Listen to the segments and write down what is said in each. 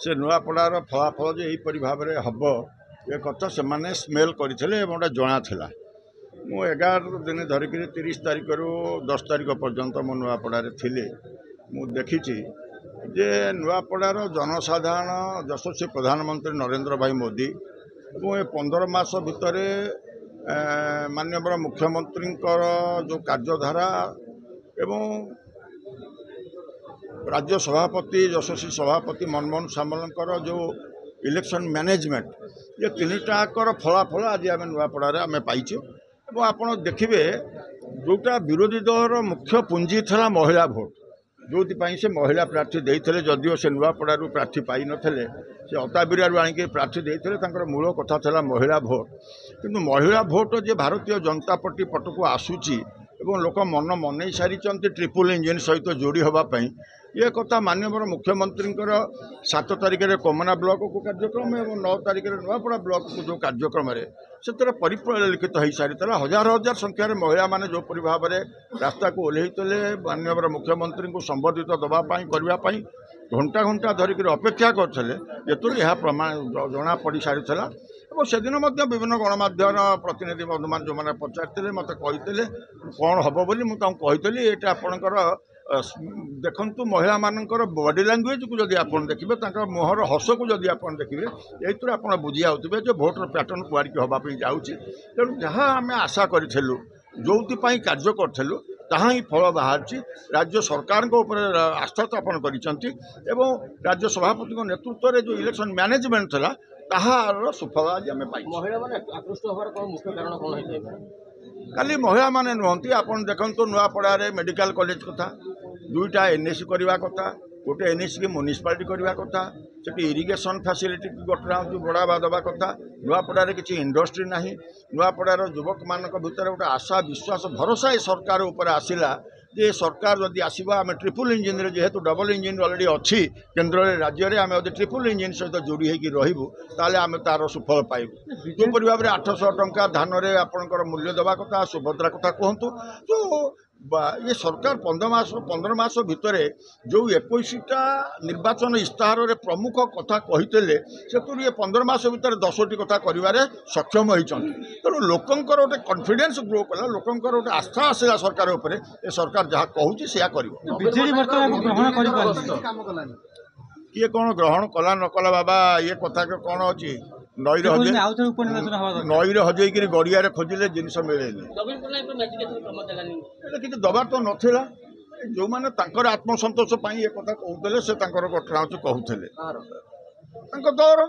से नुआपड़ार फलाफल जो यहीपरि भाव में हम ये कथा से स्मेल करते गोटे जना था मु 11 दिन धरिक 30 तारिख रु 10 तारिख पर्यंत मु नुआपड़ा थी मु देखी जे नुआपड़ार जनसाधारण यशस्वी प्रधानमंत्री नरेंद्र भाई मोदी और ये 15 मास भितर माननीय मुख्यमंत्री जो कार्यधारा एवं राज्य सभापति यशस्वी सभापति मनमोहन सामलकर जो इलेक्शन मैनेजमेंट ये तीनटाकर फलाफल आज आम नुआपड़ा आम पाइचे और आप देखिए जोटा विरोधी दलर मुख्य पुंजी था महिला भोट जो से महिला प्रार्थी देते जदिव से नुआपड़ा प्रार्थी पाई नथिले से अताबिरा आनिक प्रार्थी देते मूल कथा था महिला भोट किंतु महिला भोट जे भारतीय जनता पार्टी पटक आसूची एवं लोक मन मन सारी ट्रिपल इंजिन सहित जोड़ी होगापी ये कथा माननीय मुख्यमंत्री 7 तारिख में कोमना ब्लॉक को कार्यक्रम और 9 तारिख में नुआपड़ा ब्लॉक को जो कार्यक्रम से परिलिखित हो सारी हजार हजार संख्यार महिला माने जो भाव में रास्ता को ओह्लैते माननीय मुख्यमंत्री को संबोधित दवापाई करने घंटा घंटा धरिक अपेक्षा करते यह प्रमाण जना पड़ सारी और से दिन विभिन्न गणमाध्यम प्रतिनिधि बंधुमान जो मैंने पचार मत कहते कौन हम बोली मुझे ये आपणकर देखु महिला मानकर बॉडी लैंग्वेज को जब आप देखिए मुहर हस को जब आप देखिए ये आप बुझी आउे जो भोटर पैटर्न कुआड़िक होगापी जाऊँगी तेणु जहाँ आम आशा करूँ जो कार्य करूँ ताहा ही फल बाहर राज्य सरकार आस्था स्थापन कर राज्य सभापति नेतृत्व में जो इलेक्शन मैनेजमेंट था ताहार सुफल आज आम पाई खाली महिला माने नुहति आपन देखंतु नुआपड़ा मेडिकल कॉलेज कथा 2टा एनएसी करवा कथा गोटे एनएसी की म्युनिसिपालिटी करवा कथा से इरिगेशन फैसिलिटी गोटा बढ़ावा देवा कथा नुआपड़ा किसी इंडस्ट्री ना नुआपड़ार युवक मान भर गोटे आशा विश्वास भरोसा सरकार उपर आसला जे सरकार जदि आसवा आम ट्रिपल इंजिन जेहेतु डबल इंजिन अलरेडी अच्छी केन्द्र राज्य में आम ट्रिपल इंजिन सहित जोड़ी होगी ताले आम तार सुफल पाइबू जोपरि भाव में 800 टंका धान में आपंकर मूल्य देवा कथा सुभद्रा कथा कहतु तो ये सरकार 15 मास भितर जो 21टा निर्वाचन इस्ताहार रे प्रमुख कथा कहते से ये 15 मास भितर 10टी कथा कर सक्षम होती तेणु लोकंकर गोटे कॉन्फिडेंस ग्रो कला लोकंकर गोटे आस्था आसला सरकार उपरे ये सरकार जहाँ कहूँ से किए कौन ग्रहण कला न कला बाबा ये कथा कौन अच्छी नई हजेक गड़िया खोजिले जिनस मिले कि दबार तो नाला जो मैंने आत्मसंतोष ये कथा कहते से घटना कहते दौर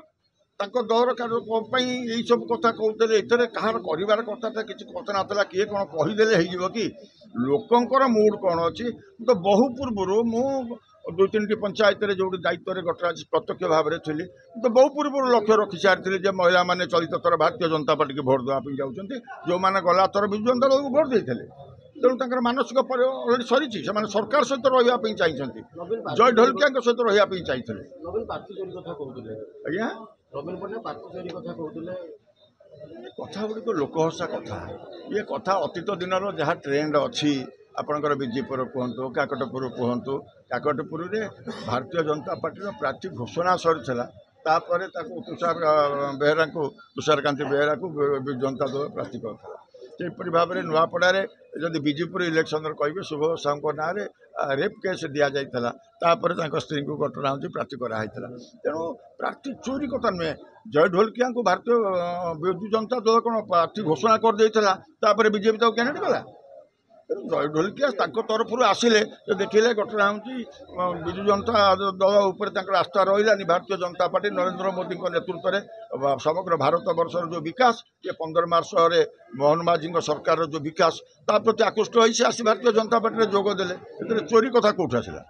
यही सब कथा कहते ये कहार कर कथा किसी कथा नाला किए कौन कहीदे हो कि लोकंर मूड कौन अच्छी तो बहु पूर्व मु 2-3टी पंचायत जो दायित्व घटना प्रत्यक्ष भाव में थी तो बहु पूर्व लक्ष्य रखी सारी महिला मैंने चलित थर भारतीय जनता पार्टी की भोट देवाई जाऊँगी जो मैंने गला थर विजु जनता दल को भोट देते तेणु तर मानसिक अलरेडी सरी से सरकार सहित रही चाहिए जय ढोलकिया सहित रही चाहिए आज्ञा कथा गुड़िक लोकहसा कथा ये कथा अतीत दिन जहाँ ट्रेंड अच्छी आपणकर विजेपुर कहतु काकटपुर कहतु काकटपुर में भारतीय जनता पार्टी प्रार्थी घोषणा सरीला तापर तुषार बेहरा को तुषारकांति बेहरा को जनता दल प्रार्थी करता सेपरी भाव में नुआपड़ा जदि विजेपुर इलेक्शन कहे शुभ साहू ना रेप केस दि जापर स्त्री को घटना हो प्रार्थी कराई तेणु प्रार्थी चोरी कथा नुहे जय ढोलकिया को भारतीय विजु जनता दल कौन प्रार्थी घोषणा कर बीजेपी तो कैंडिडेट गला जय ढोलकिया तरफ आसिले देखिले घटना हो विजु जनता दल उपर आस्था रही भारतीय जनता पार्टी नरेंद्र मोदी नेतृत्व में समग्र भारत वर्षर जो विकास ये 15 मास मोहन माझी सरकार जो विकास ता प्रति आकृष्ट हो भारतीय जनता पार्टी जोगदेले चोरी कथा कौट आसला।